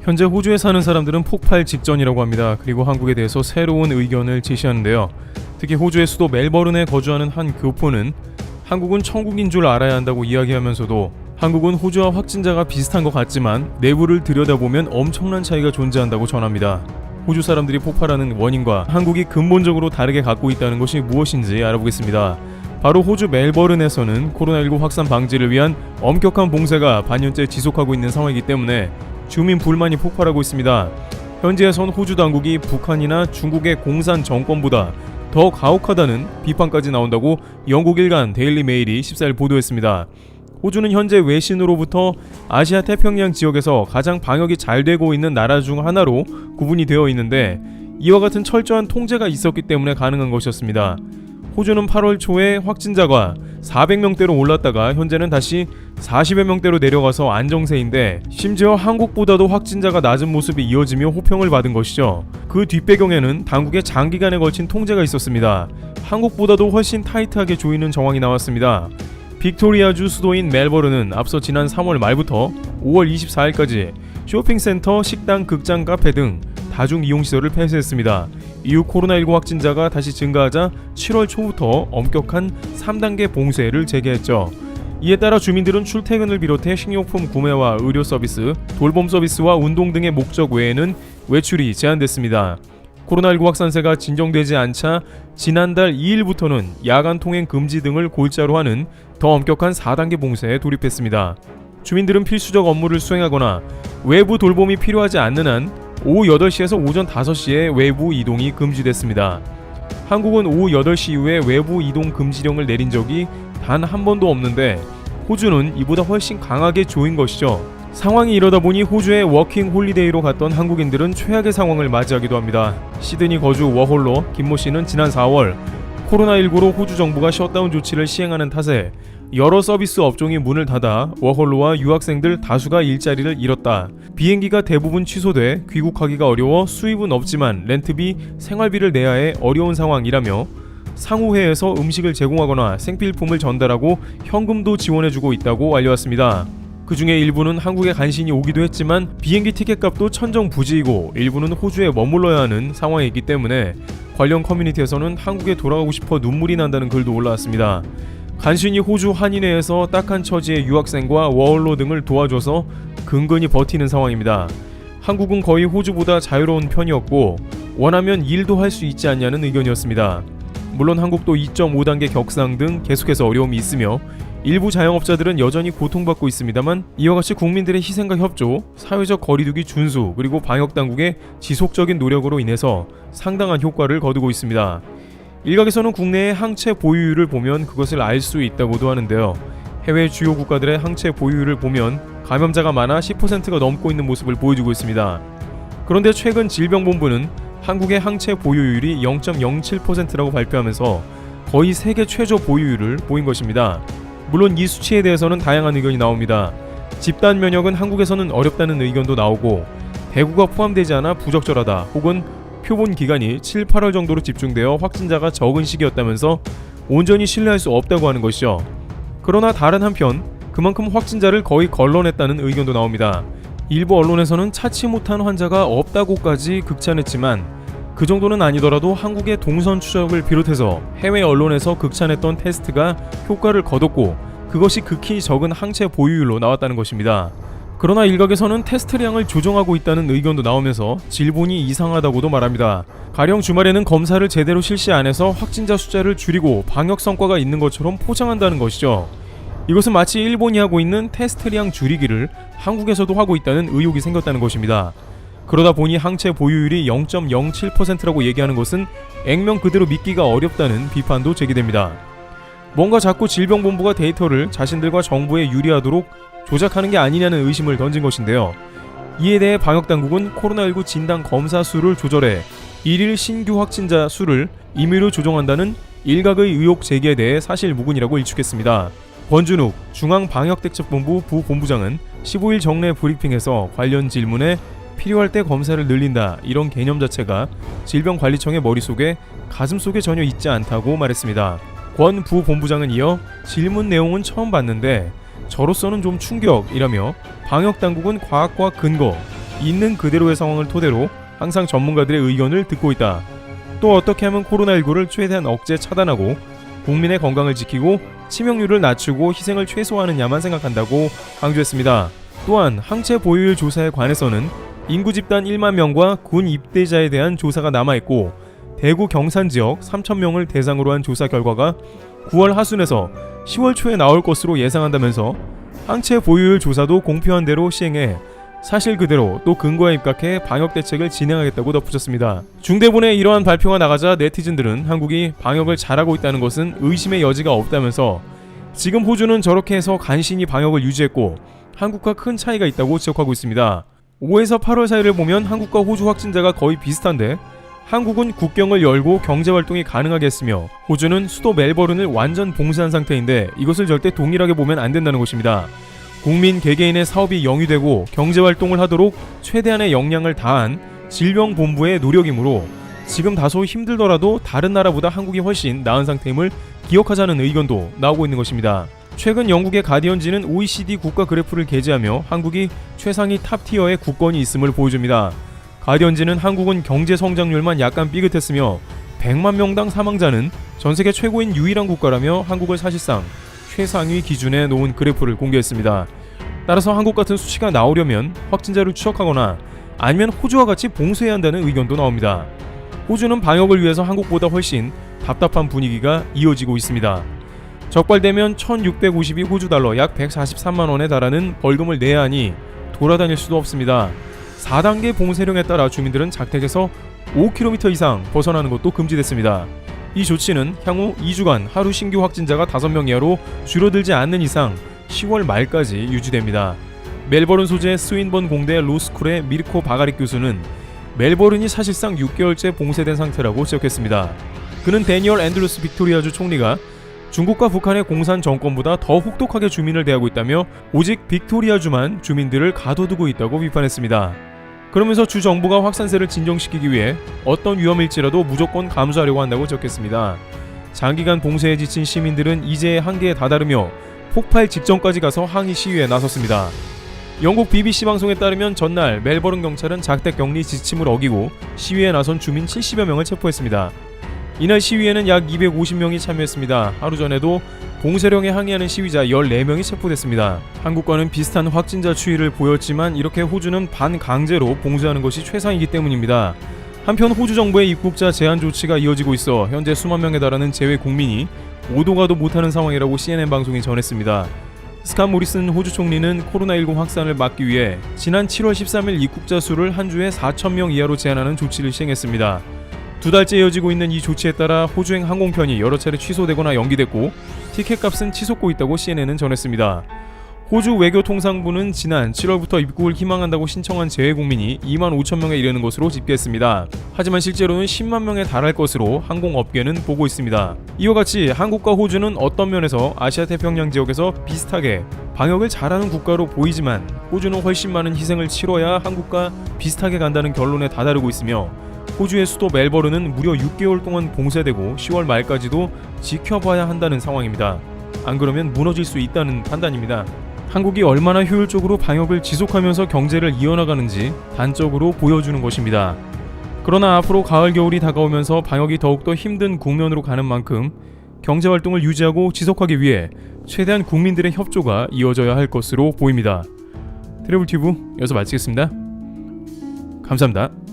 현재 호주에 사는 사람들은 폭발 직전이라고 합니다. 그리고 한국에 대해서 새로운 의견을 제시하는데요. 특히 호주의 수도 멜버른에 거주하는 한 교포는 한국은 천국인 줄 알아야 한다고 이야기하면서도 한국은 호주와 확진자가 비슷한 것 같지만 내부를 들여다보면 엄청난 차이가 존재한다고 전합니다. 호주 사람들이 폭발하는 원인과 한국이 근본적으로 다르게 갖고 있다는 것이 무엇인지 알아보겠습니다. 바로 호주 멜버른에서는 코로나19 확산 방지를 위한 엄격한 봉쇄가 반년째 지속하고 있는 상황이기 때문에 주민 불만이 폭발하고 있습니다. 현지에선 호주 당국이 북한이나 중국의 공산 정권보다 더 가혹하다는 비판까지 나온다고 영국 일간 데일리 메일이 14일 보도했습니다. 호주는 현재 외신으로부터 아시아 태평양 지역에서 가장 방역이 잘 되고 있는 나라 중 하나로 구분이 되어 있는데 이와 같은 철저한 통제가 있었기 때문에 가능한 것이었습니다. 호주는 8월 초에 확진자가 400명대로 올랐다가 현재는 다시 40여 명대로 내려가서 안정세인데 심지어 한국보다도 확진자가 낮은 모습이 이어지며 호평을 받은 것이죠. 그 뒷배경에는 당국의 장기간에 걸친 통제가 있었습니다. 한국보다도 훨씬 타이트하게 조이는 정황이 나왔습니다. 빅토리아주 수도인 멜버른은 앞서 지난 3월 말부터 5월 24일까지 쇼핑센터, 식당, 극장, 카페 등 다중이용시설을 폐쇄했습니다. 이후 코로나19 확진자가 다시 증가하자 7월 초부터 엄격한 3단계 봉쇄를 재개했죠. 이에 따라 주민들은 출퇴근을 비롯해 식료품 구매와 의료 서비스, 돌봄 서비스와 운동 등의 목적 외에는 외출이 제한됐습니다. 코로나19 확산세가 진정되지 않자 지난달 2일부터는 야간 통행 금지 등을 골자로 하는 더 엄격한 4단계 봉쇄에 돌입했습니다. 주민들은 필수적 업무를 수행하거나 외부 돌봄이 필요하지 않는 한 오후 8시에서 오전 5시에 외부 이동이 금지됐습니다. 한국은 오후 8시 이후에 외부 이동 금지령을 내린 적이 단 한 번도 없는데 호주는 이보다 훨씬 강하게 조인 것이죠. 상황이 이러다 보니 호주에 워킹 홀리데이로 갔던 한국인들은 최악의 상황을 맞이하기도 합니다. 시드니 거주 워홀로 김모 씨는 지난 4월 코로나19로 호주 정부가 셧다운 조치를 시행하는 탓에 여러 서비스 업종이 문을 닫아 워홀로와 유학생들 다수가 일자리를 잃었다. 비행기가 대부분 취소돼 귀국하기가 어려워 수입은 없지만 렌트비, 생활비를 내야 해 어려운 상황이라며 상호회에서 음식을 제공하거나 생필품을 전달하고 현금도 지원해주고 있다고 알려왔습니다. 그 중에 일부는 한국에 간신히 오기도 했지만 비행기 티켓값도 천정부지이고 일부는 호주에 머물러야 하는 상황에 있기 때문에 관련 커뮤니티에서는 한국에 돌아가고 싶어 눈물이 난다는 글도 올라왔습니다. 간신히 호주 한인회에서 딱한 처지의 유학생과 워홀로 등을 도와줘서 근근히 버티는 상황입니다. 한국은 거의 호주보다 자유로운 편이었고 원하면 일도 할 수 있지 않냐는 의견이었습니다. 물론 한국도 2.5단계 격상 등 계속해서 어려움이 있으며 일부 자영업자들은 여전히 고통받고 있습니다만 이와 같이 국민들의 희생과 협조, 사회적 거리두기 준수 그리고 방역당국의 지속적인 노력으로 인해서 상당한 효과를 거두고 있습니다. 일각에서는 국내의 항체 보유율을 보면 그것을 알 수 있다고도 하는데요. 해외 주요 국가들의 항체 보유율을 보면 감염자가 많아 10%가 넘고 있는 모습을 보여주고 있습니다. 그런데 최근 질병본부는 한국의 항체 보유율이 0.07%라고 발표하면서 거의 세계 최저 보유율을 보인 것입니다. 물론 이 수치에 대해서는 다양한 의견이 나옵니다. 집단 면역은 한국에서는 어렵다는 의견도 나오고 대구가 포함되지 않아 부적절하다 혹은 표본 기간이 7, 8월 정도로 집중되어 확진자가 적은 시기였다면서 온전히 신뢰할 수 없다고 하는 것이죠. 그러나 다른 한편 그만큼 확진자를 거의 걸러냈다는 의견도 나옵니다. 일부 언론에서는 차치 못한 환자가 없다고까지 극찬했지만 그 정도는 아니더라도 한국의 동선 추적을 비롯해서 해외 언론에서 극찬했던 테스트가 효과를 거뒀고 그것이 극히 적은 항체 보유율로 나왔다는 것입니다. 그러나 일각에서는 테스트량을 조정하고 있다는 의견도 나오면서 질본이 이상하다고도 말합니다. 가령 주말에는 검사를 제대로 실시 안 해서 확진자 숫자를 줄이고 방역 성과가 있는 것처럼 포장한다는 것이죠. 이것은 마치 일본이 하고 있는 테스트량 줄이기를 한국에서도 하고 있다는 의혹이 생겼다는 것입니다. 그러다 보니 항체 보유율이 0.07%라고 얘기하는 것은 액면 그대로 믿기가 어렵다는 비판도 제기됩니다. 뭔가 자꾸 질병본부가 데이터를 자신들과 정부에 유리하도록 조작하는 게 아니냐는 의심을 던진 것인데요. 이에 대해 방역당국은 코로나19 진단 검사 수를 조절해 일일 신규 확진자 수를 임의로 조정한다는 일각의 의혹 제기에 대해 사실무근이라고 일축했습니다. 권준욱 중앙방역대책본부 부본부장은 15일 정례 브리핑에서 관련 질문에 필요할 때 검사를 늘린다 이런 개념 자체가 질병관리청의 머릿속에 가슴속에 전혀 있지 않다고 말했습니다. 권 부본부장은 이어 질문 내용은 처음 봤는데 저로서는 좀 충격이라며 방역당국은 과학과 근거, 있는 그대로의 상황을 토대로 항상 전문가들의 의견을 듣고 있다. 또 어떻게 하면 코로나19를 최대한 억제 차단하고 국민의 건강을 지키고 치명률을 낮추고 희생을 최소화하느냐만 생각한다고 강조했습니다. 또한 항체 보유율 조사에 관해서는 인구 집단 1만 명과 군 입대자에 대한 조사가 남아있고 대구 경산 지역 3,000명을 대상으로 한 조사 결과가 9월 하순에서 10월 초에 나올 것으로 예상한다면서 항체 보유율 조사도 공표한 대로 시행해 사실 그대로 또 근거에 입각해 방역 대책을 진행하겠다고 덧붙였습니다. 중대본의 이러한 발표가 나가자 네티즌들은 한국이 방역을 잘하고 있다는 것은 의심의 여지가 없다면서 지금 호주는 저렇게 해서 간신히 방역을 유지했고 한국과 큰 차이가 있다고 지적하고 있습니다. 5에서 8월 사이를 보면 한국과 호주 확진자가 거의 비슷한데 한국은 국경을 열고 경제활동이 가능하게 했으며 호주는 수도 멜버른을 완전 봉쇄한 상태인데 이것을 절대 동일하게 보면 안 된다는 것입니다. 국민 개개인의 사업이 영위되고 경제활동을 하도록 최대한의 역량을 다한 질병본부의 노력이므로 지금 다소 힘들더라도 다른 나라보다 한국이 훨씬 나은 상태임을 기억하자는 의견도 나오고 있는 것입니다. 최근 영국의 가디언지는 OECD 국가 그래프를 게재하며 한국이 최상위 탑티어의 국권이 있음을 보여줍니다. 가디언지는 한국은 경제 성장률만 약간 삐끗했으며 100만 명당 사망자는 전세계 최고인 유일한 국가라며 한국을 사실상 최상위 기준에 놓은 그래프를 공개했습니다. 따라서 한국 같은 수치가 나오려면 확진자를 추적하거나 아니면 호주와 같이 봉쇄해야 한다는 의견도 나옵니다. 호주는 방역을 위해서 한국보다 훨씬 답답한 분위기가 이어지고 있습니다. 적발되면 1652 호주 달러 약 143만 원에 달하는 벌금을 내야 하니 돌아다닐 수도 없습니다. 4단계 봉쇄령에 따라 주민들은 자택에서 5km 이상 벗어나는 것도 금지됐습니다. 이 조치는 향후 2주간 하루 신규 확진자가 5명 이하로 줄어들지 않는 이상 10월 말까지 유지됩니다. 멜버른 소재 스윈번 공대 로스쿨의 미르코 바가릭 교수는 멜버른이 사실상 6개월째 봉쇄된 상태라고 지적했습니다. 그는 데니얼 앤드루스 빅토리아주 총리가 중국과 북한의 공산 정권보다 더 혹독하게 주민을 대하고 있다며 오직 빅토리아주만 주민들을 가둬두고 있다고 비판했습니다. 그러면서 주 정부가 확산세를 진정시키기 위해 어떤 위험일지라도 무조건 감수하려고 한다고 적혔습니다. 장기간 봉쇄에 지친 시민들은 이제 한계에 다다르며 폭발 직전까지 가서 항의 시위에 나섰습니다. 영국 BBC 방송에 따르면 전날 멜버른 경찰은 자택 격리 지침을 어기고 시위에 나선 주민 70여 명을 체포했습니다. 이날 시위에는 약 250명이 참여했습니다. 하루 전에도 봉쇄령에 항의하는 시위자 14명이 체포됐습니다. 한국과는 비슷한 확진자 추이를 보였지만 이렇게 호주는 반강제로 봉쇄하는 것이 최상이기 때문입니다. 한편 호주 정부의 입국자 제한 조치가 이어지고 있어 현재 수만 명에 달하는 재외 국민이 오도 가도 못하는 상황이라고 CNN 방송이 전했습니다. 스캇 모리슨 호주 총리는 코로나19 확산을 막기 위해 지난 7월 13일 입국자 수를 한 주에 4,000명 이하로 제한하는 조치를 시행했습니다. 2달째 이어지고 있는 이 조치에 따라 호주행 항공편이 여러 차례 취소되거나 연기됐고 티켓값은 치솟고 있다고 CNN은 전했습니다. 호주 외교통상부는 지난 7월부터 입국을 희망한다고 신청한 재외국민이 2만 5천 명에 이르는 것으로 집계했습니다. 하지만 실제로는 10만 명에 달할 것으로 항공업계는 보고 있습니다. 이와 같이 한국과 호주는 어떤 면에서 아시아태평양 지역에서 비슷하게 방역을 잘하는 국가로 보이지만 호주는 훨씬 많은 희생을 치러야 한국과 비슷하게 간다는 결론에 다다르고 있으며 호주의 수도 멜버른은 무려 6개월 동안 봉쇄되고 10월 말까지도 지켜봐야 한다는 상황입니다. 안 그러면 무너질 수 있다는 판단입니다. 한국이 얼마나 효율적으로 방역을 지속하면서 경제를 이어나가는지 단적으로 보여주는 것입니다. 그러나 앞으로 가을 겨울이 다가오면서 방역이 더욱더 힘든 국면으로 가는 만큼 경제활동을 유지하고 지속하기 위해 최대한 국민들의 협조가 이어져야 할 것으로 보입니다. 트래블튜브 여기서 마치겠습니다. 감사합니다.